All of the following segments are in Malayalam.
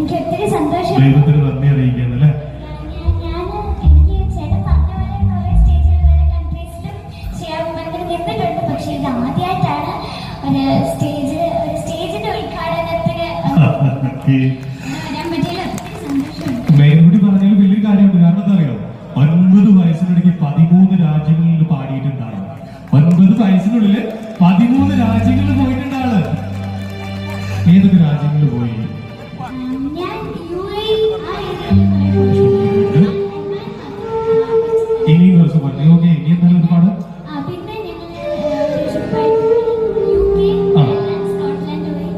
എനിക്ക് ഒത്തിരി സന്തോഷം. ദൈവത്തിന് നന്ദി അറിയിക്കുന്നല്ലേ. എനിക്ക് ചേട്ടൻ പറഞ്ഞ പോലെ കുറെ സ്റ്റേജിൽ വേറെ കൺട്രീസിലും ചെയ്യാൻ നിന്നിട്ടുണ്ട്. പക്ഷെ ഇത് ആദ്യമായിട്ടാണ് ഒരു സ്റ്റേജിന്റെ ഉദ്ഘാടനത്തിന് വരാൻ പറ്റിയതിൽ ഒത്തിരി സന്തോഷമുണ്ട്. മെയിൻകുട്ടി പറഞ്ഞാൽ വലിയൊരു കാര്യമുണ്ട്. കാരണം എന്താ അറിയോ, 9 വയസ്സിനിടയ്ക്ക് 13 രാജ്യങ്ങളിൽ പാടിയിട്ടുണ്ടാണ്. 9 വയസ്സിനുള്ളിൽ 13 രാജ്യങ്ങളിൽ പോയിട്ടുണ്ട് ആള്. ഏതൊക്കെ രാജ്യങ്ങളിൽ പോയി? ഞാൻ ഇനിയും ദിവസം പറഞ്ഞു. ഓക്കെ, ഇനി എന്തായാലും ഒരുപാട് പിന്നെ സ്കോട്ട്ലാൻഡ് പോയി,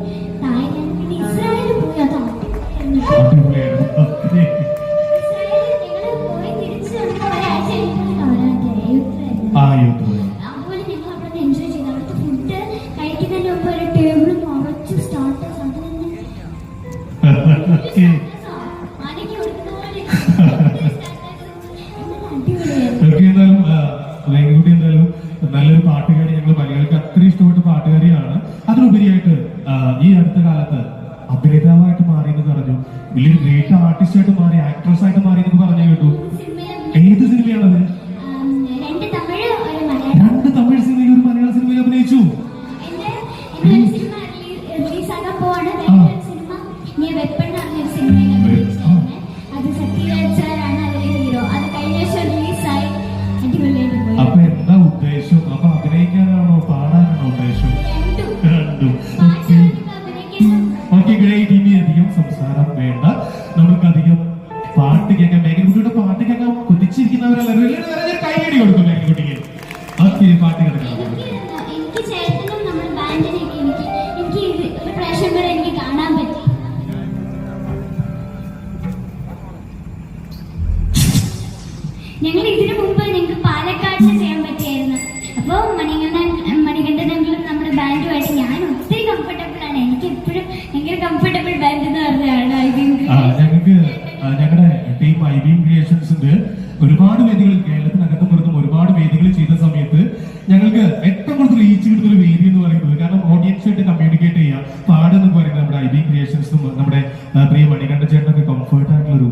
തായ്ലാൻഡ്, പിന്നെ ഇസ്രായേൽ പോയി. അതാണ് അടിപൊളിയായിരുന്നു. പോയി തിരിച്ചു ഒരാഴ്ച യുദ്ധമായിരുന്നു. ആ യൂത്ത് പോയി. അതുപോലെ ഞങ്ങൾ അവിടെ എൻജോയ് ചെയ്തു. അവിടുത്തെ ഫുഡ് കഴിക്കുന്നതിന് മുമ്പ് ഒരു ടേബിൾ നിറച്ച് സ്റ്റാർട്ടേഴ്സ് ആനയ്ക്ക് കൊടുക്കുന്ന പോലെ എന്തായാലും വേഗുട്ടി എന്തായാലും നല്ലൊരു പാട്ടുകാരി. ഞങ്ങൾ മലയാളിക്ക് അത്രയും ഇഷ്ടപ്പെട്ട പാട്ടുകാരിയാണ്. അതിനുപരിയായിട്ട് ഈ അടുത്ത കാലത്ത് അഭിനേതാവായിട്ട് മാറിയെന്ന് പറഞ്ഞു, വലിയൊരു ഗ്രേറ്റ് ആർട്ടിസ്റ്റ് ആയിട്ട് മാറി, ആക്ട്രസ് ആയിട്ട് മാറി എന്ന് പറഞ്ഞു കേട്ടു. ഏത് സിനിമയാണത്? 2 തമിഴ് ഒരു മലയാളം. 2 തമിഴ് സിനിമയിൽ ഒരു മലയാള സിനിമയിൽ അഭിനയിച്ചു. സിനിമ റിലീസാകാൻ പോവാണ്. സിനിമ നീ വെപ്പൺ പറഞ്ഞൊരു സിനിമയിൽ അത് സത്യരാജ് സാറാണ് അതിലെ ഹീറോ. അത് കഴിഞ്ഞ വർഷം റിലീസായി. അടിപൊളിയായിട്ട് പോയി. അപ്പൊ എന്താ ഉദ്ദേശം? അപ്പൊ അഭിനയിക്കാനാണോ പാടാനാണോ ഉദ്ദേശം? രണ്ടും. Okay, great. ഇനി അധികം സംസാരം വേണ്ട, നമുക്കധികം പാട്ട് കേൾക്കാം. മേഘൻകുട്ടിയുടെ പാട്ട് കേൾക്കാൻ കൊതിച്ചിരിക്കുന്നവരല്ല. കൈയടി കൊടുക്കും മേഘൻകുട്ടിക്ക്. ഓക്കെ, പാട്ട് കേൾക്കാം. എനിക്ക് ചേട്ടനും നമ്മുടെ ബാൻഡിനെയൊക്കെ എനിക്ക് ഒരു പ്രാവശ്യം വരെ എനിക്ക് കാണാൻ പറ്റി. ഞങ്ങൾ ഇതിനു മുമ്പ് ഞങ്ങൾക്ക് പാലക്കാടിന് ചെയ്യാൻ പറ്റിയായിരുന്നു. അപ്പോൾ മണികണ്ഠനും നമ്മുടെ ബാൻഡുമായിട്ട് ഞാൻ ഒത്തിരി കംഫർട്ടബിൾ ആണ്. എനിക്ക് എപ്പോഴും ഭയങ്കര കംഫർട്ടബിൾ ബാൻഡ് എന്ന് പറഞ്ഞാണ് ഞങ്ങൾക്ക് ഞങ്ങളുടെ ടീം ഐബീം ക്രിയേഷൻസിന്റെ ഒരുപാട് വേദികൾ കേരളത്തിനകത്തും പുറത്തും ഒരുപാട് വേദികൾ ചെയ്ത സമയത്ത് ഞങ്ങൾക്ക് ഏറ്റവും കൂടുതൽ റീച്ച് കിട്ടുന്ന ഒരു വേദി എന്ന് പറയുന്നത്, കാരണം ഓഡിയൻസായിട്ട് കമ്മ്യൂണിക്കേറ്റ് ചെയ്യുക, പാടെന്ന് പറയുന്നത് നമ്മുടെ ഐബീം ക്രിയേഷൻസും നമ്മുടെ പ്രിയ മണികണ്ഠ ചേട്ടനൊക്കെ കംഫർട്ട് ആയിട്ടുള്ളൊരു